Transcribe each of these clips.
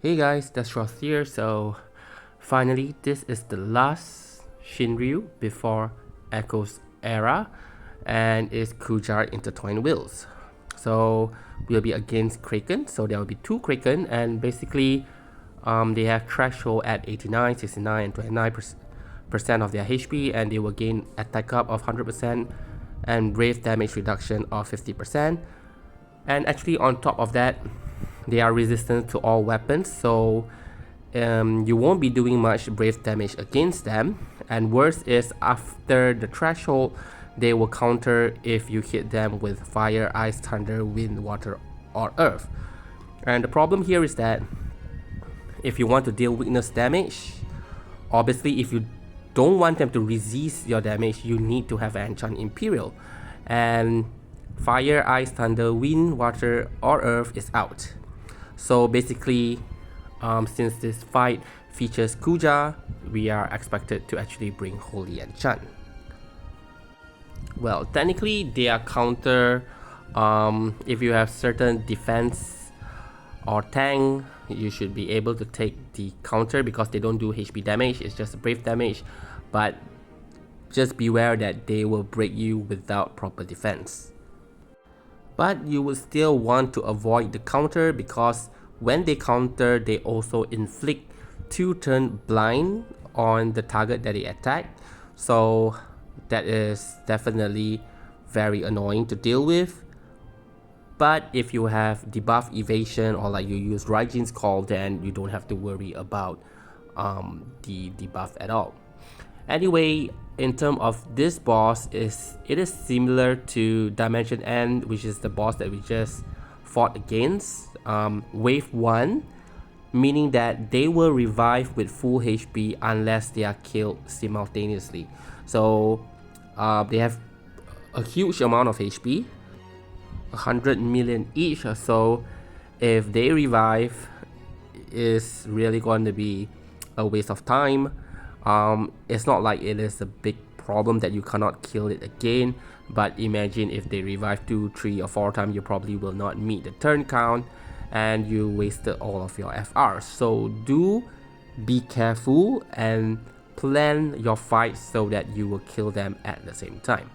Hey guys, that's Ross here. So finally, this is the last Shinryu before Echo's era, and it's Kuja Intertwined Wills. So we'll be against Kraken. So there will be two Kraken, and basically, they have threshold at 89, 69, and 29% of their HP, and they will gain attack up of 100% and brave damage reduction of 50%. And actually, on top of that, they are resistant to all weapons, so you won't be doing much brave damage against them. And worse is, after the threshold, they will counter if you hit them with fire, ice, thunder, wind, water, or earth. And the problem here is that if you want to deal weakness damage, obviously if you don't want them to resist your damage, you need to have an enchant Imperial. And fire, ice, thunder, wind, water, or earth is out. So basically, since this fight features Kuja, we are expected to actually bring Holy Enchant. Well, technically they are counter if you have certain defense or tank, you should be able to take the counter because they don't do HP damage, it's just brave damage. But just beware that they will break you without proper defense. But you would still want to avoid the counter because when they counter, they also inflict 2 turn blind on the target that they attack. So that is definitely very annoying to deal with. But if you have debuff evasion or like you use Raijin's Call, then you don't have to worry about the debuff at all. Anyway, in terms of this boss, it is similar to Dimension End, which is the boss that we just fought against. Wave 1, meaning that they will revive with full HP unless they are killed simultaneously. So they have a huge amount of HP, 100 million each. So if they revive, it's really going to be a waste of time. It's not like it is a big problem that you cannot kill it again, but imagine if they revive 2, 3, or 4 times, you probably will not meet the turn count and you wasted all of your FR. So do be careful and plan your fight so that you will kill them at the same time.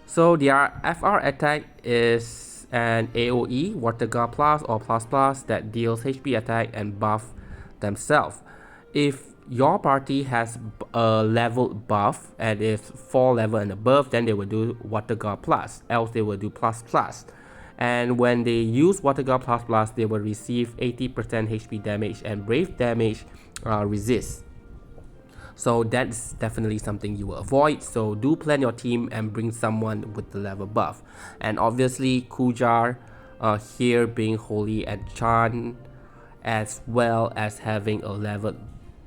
So their FR attack is an AoE, Water God Plus or Plus Plus, that deals HP attack and buff themselves. If your party has a leveled buff and if 4 level and above, then they will do Water God Plus, else they will do Plus Plus. And when they use Water God Plus Plus, they will receive 80% HP damage and brave damage resist. So that's definitely something you will avoid. So do plan your team and bring someone with the level buff. And obviously Kuja here being Holy Enchant, as well as having a level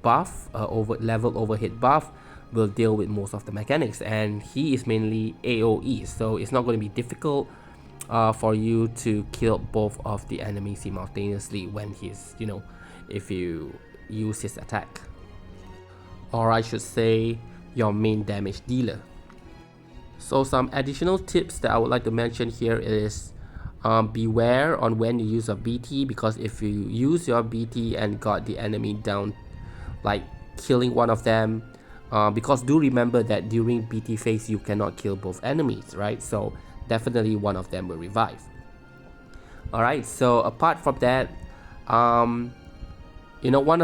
buff, level overhead buff, will deal with most of the mechanics, and he is mainly AoE, so it's not going to be difficult for you to kill both of the enemies simultaneously when he's, if you use his attack, or I should say your main damage dealer. So some additional tips that I would like to mention here is beware on when you use a BT, because if you use your BT and got the enemy down, like killing one of them, because do remember that during BT phase you cannot kill both enemies, right? So definitely one of them will revive. Alright, so apart from that, one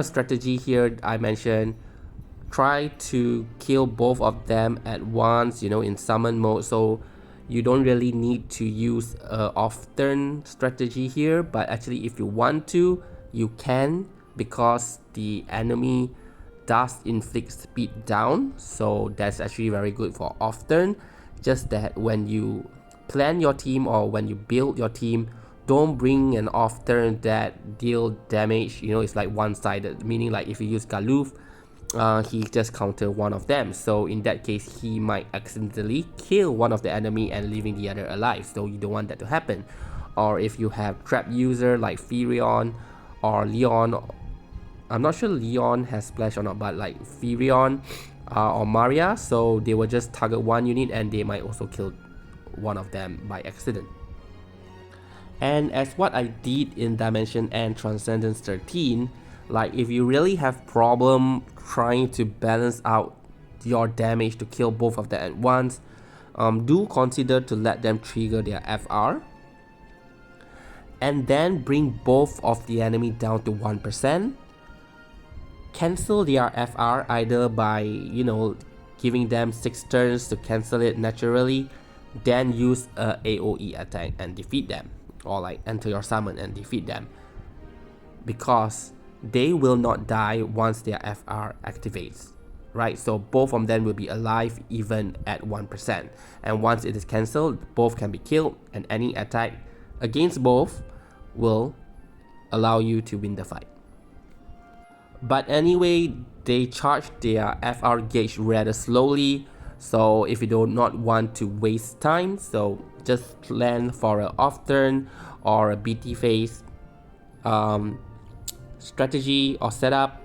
strategy here I mentioned, try to kill both of them at once, in summon mode. So you don't really need to use a off-turn strategy here, but actually if you want to, you can, because the enemy does inflict speed down, so that's actually very good for off-turn. Just that when you plan your team or when you build your team, don't bring an off-turn that deal damage, it's like one-sided, meaning like if you use Galuf, he just counter one of them, so in that case he might accidentally kill one of the enemy and leaving the other alive, so you don't want that to happen. Or if you have trap user like Firion or Leon, I'm not sure Leon has splash or not, but like Firion or Maria, so they will just target one unit and they might also kill one of them by accident. And as what I did in Dimension and Transcendence 13, like if you really have problem trying to balance out your damage to kill both of them at once, do consider to let them trigger their FR and then bring both of the enemy down to 1%. Cancel their FR either by, giving them 6 turns to cancel it naturally, then use a AoE attack and defeat them, or like enter your summon and defeat them, because they will not die once their FR activates, right? So both of them will be alive even at 1%, and once it is cancelled, both can be killed, and any attack against both will allow you to win the fight. But anyway, they charge their FR gauge rather slowly, so if you do not want to waste time, so just plan for an off turn or a BT phase strategy or setup.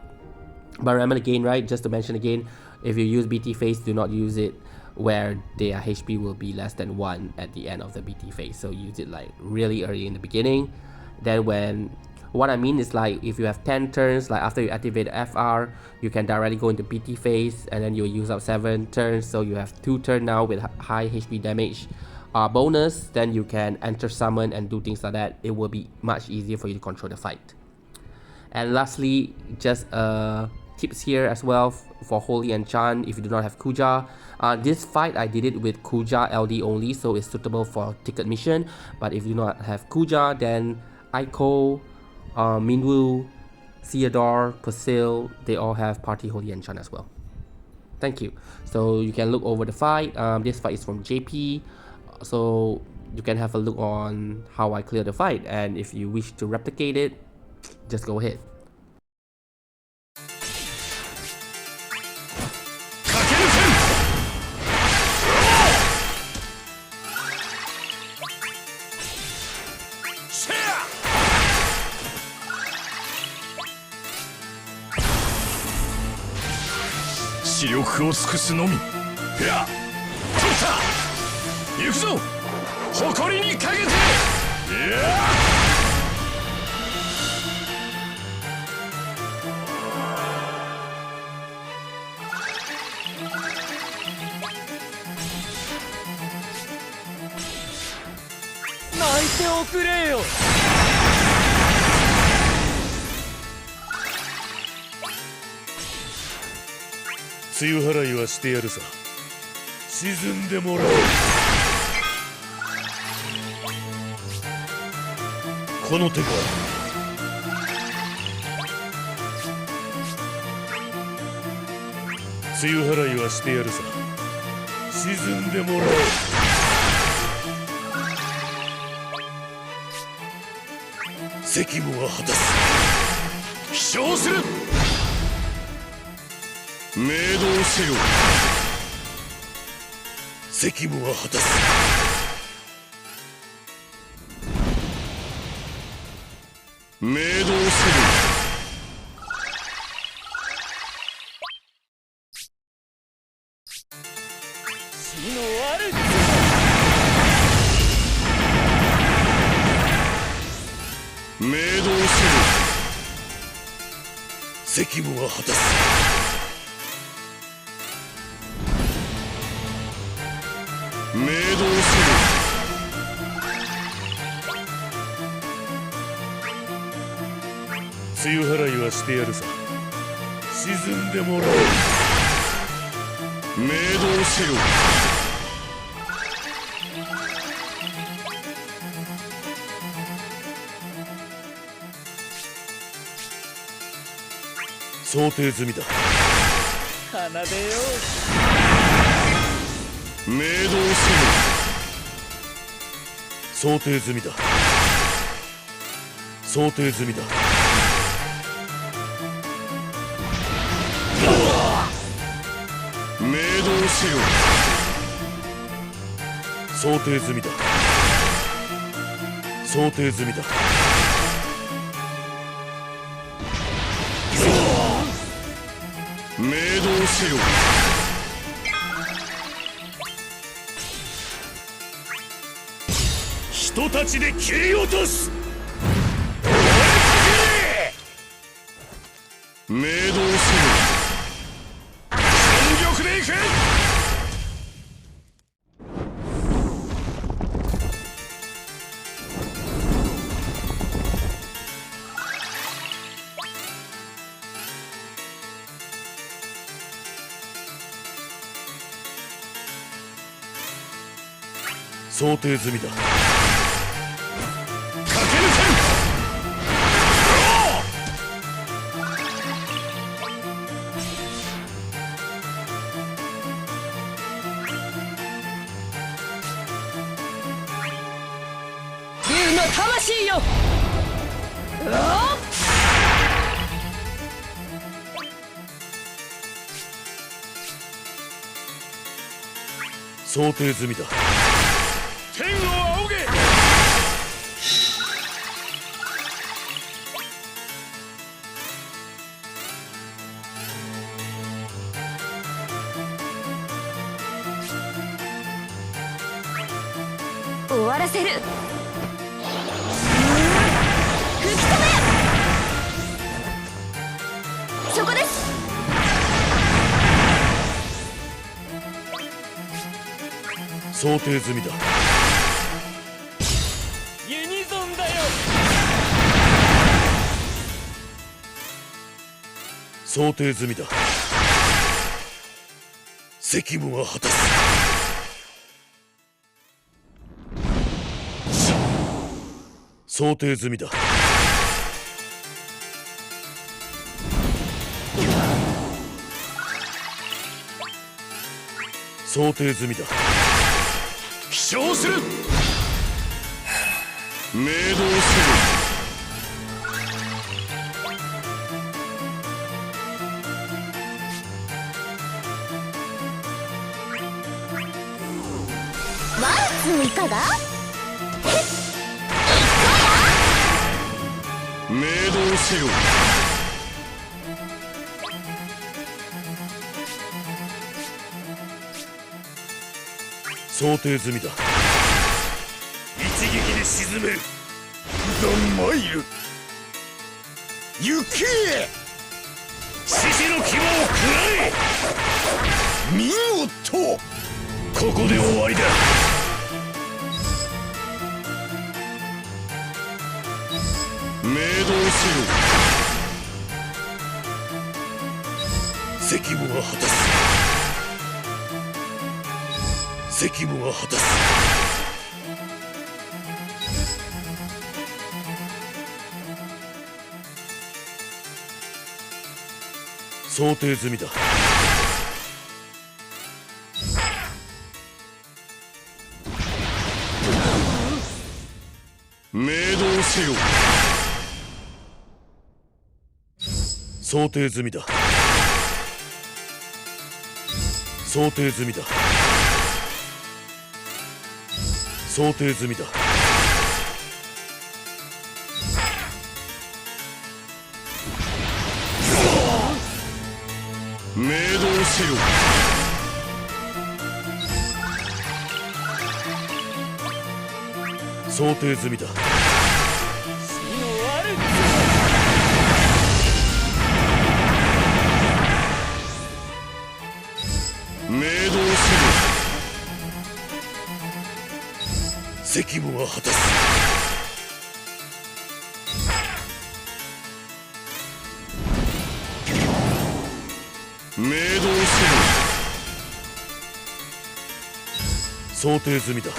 But remember again, right, just to mention again, if you use BT phase, do not use it where their HP will be less than 1 at the end of the BT phase. So use it like really early in the beginning. Then what I mean is, like, if you have 10 turns, like after you activate FR, you can directly go into BT phase and then you'll use up 7 turns. So you have 2 turns now with high HP damage bonus. Then you can enter summon and do things like that. It will be much easier for you to control the fight. And lastly, just tips here as well for Holy Enchant if you do not have Kuja. This fight I did it with Kuja LD only, so it's suitable for ticket mission. But if you do not have Kuja, then Aiko, Minwoo, Theodore, Persil, they all have Party Holy Enchant as well. Thank you. So you can look over the fight. This fight is from JP, so you can have a look on how I clear the fight, and if you wish to replicate it, just go ahead.梅雨払いはしてやるさ。沈んでもらおう。この手か。梅雨払いはしてやるさ。沈んでもらおう。責務は果たす。飛翔する。明動せよ。責務は果たす。明動せよ。死の主。明動せよ。責務は果たす。明動せよ。梅雨払いはしてやるさ。沈んでもらおう。明動せよ。想定済みだ。奏でよう。明動せよ。想定済みだ。想定済みだ。明動せよ。想定済みだ。想定済みだ。明動せよ。一ひとたちで切り落とす。明動せよ。全力でいけ。想定済みだ。駆け抜竜の魂よ。想定済みだ。天を仰げ。終わらせる。吹き止め。そこです。想定済みだ。ユニゾンだよ。想定済みだ。責務は果たす。想定済みだ。想定済みだ。飛翔する。明動せよ。ワルツいかが。明動せよ。想定済みだ。一撃で沈める。ダンマイル。行け。獅子の牙を食らえ。見事。ここで終わりだ。明動せよ。責務は果たす。責務は果たす。想定済みだ。明動せよ。想定済みだ。想定済みだ。想定済みだ。明動せよ。想定済みだ。明動せよ。責務は果たす。明動せよ。想定済みだ。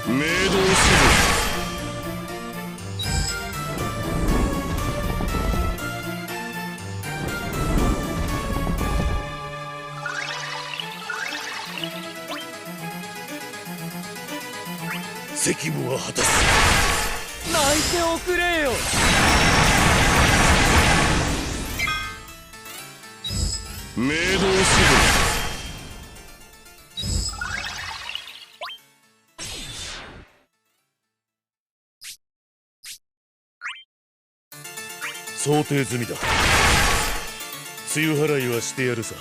明動せよ。責務は果たす。泣いておくれよ。明動せよ。想定済みだ。梅雨払いはしてやるさ。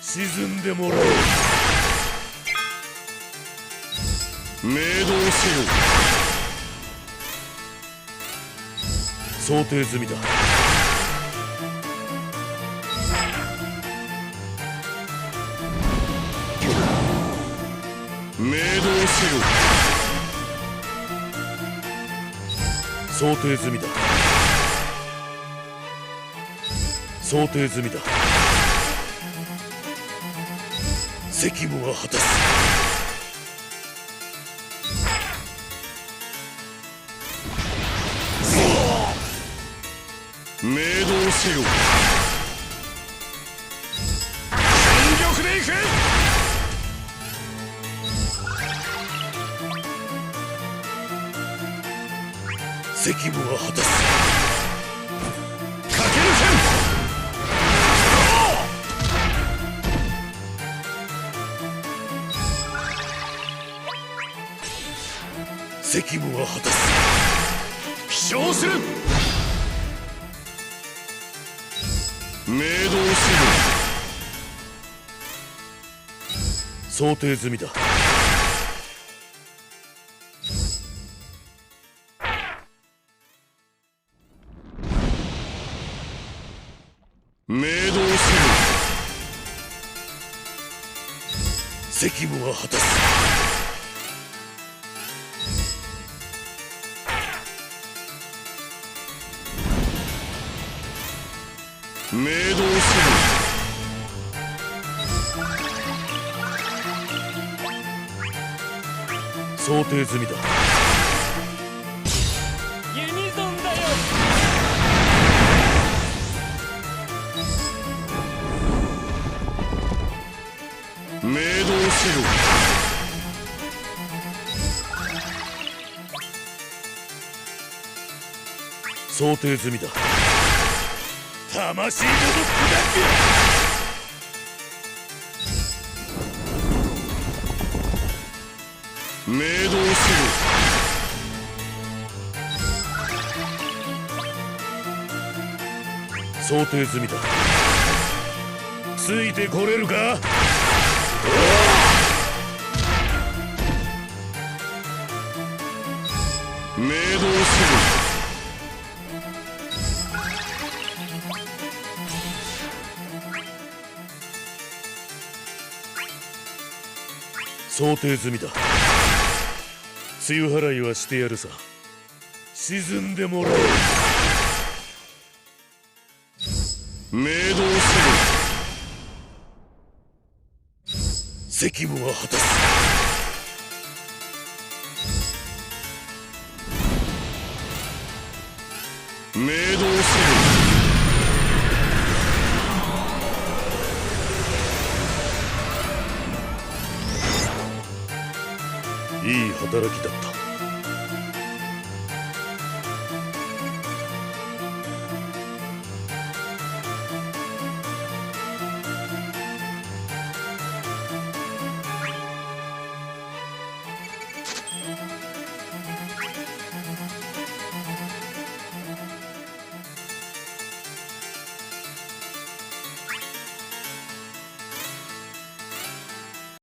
沈んでもらおう。明動せよ。想定済みだ。明動せよ。想定済みだ。想定済みだ。責務は果たす。明動せよ。全力でいく。責務は果たす。かける責務は果たす。飛翔する。明動せよ。想定済みだ。明動せよ。責務は果たす。明動せよ。想定済みだ。ユニゾンだよ。明動せよ。想定済みだ。魂ごと砕明動せよ。く。想定済みだ。ついてこれるか。明動せよ。想定済みだ。梅雨払いはしてやるさ。沈んでもらおう。明動せよ。責務は果たす。明動せよ。いい働きだった。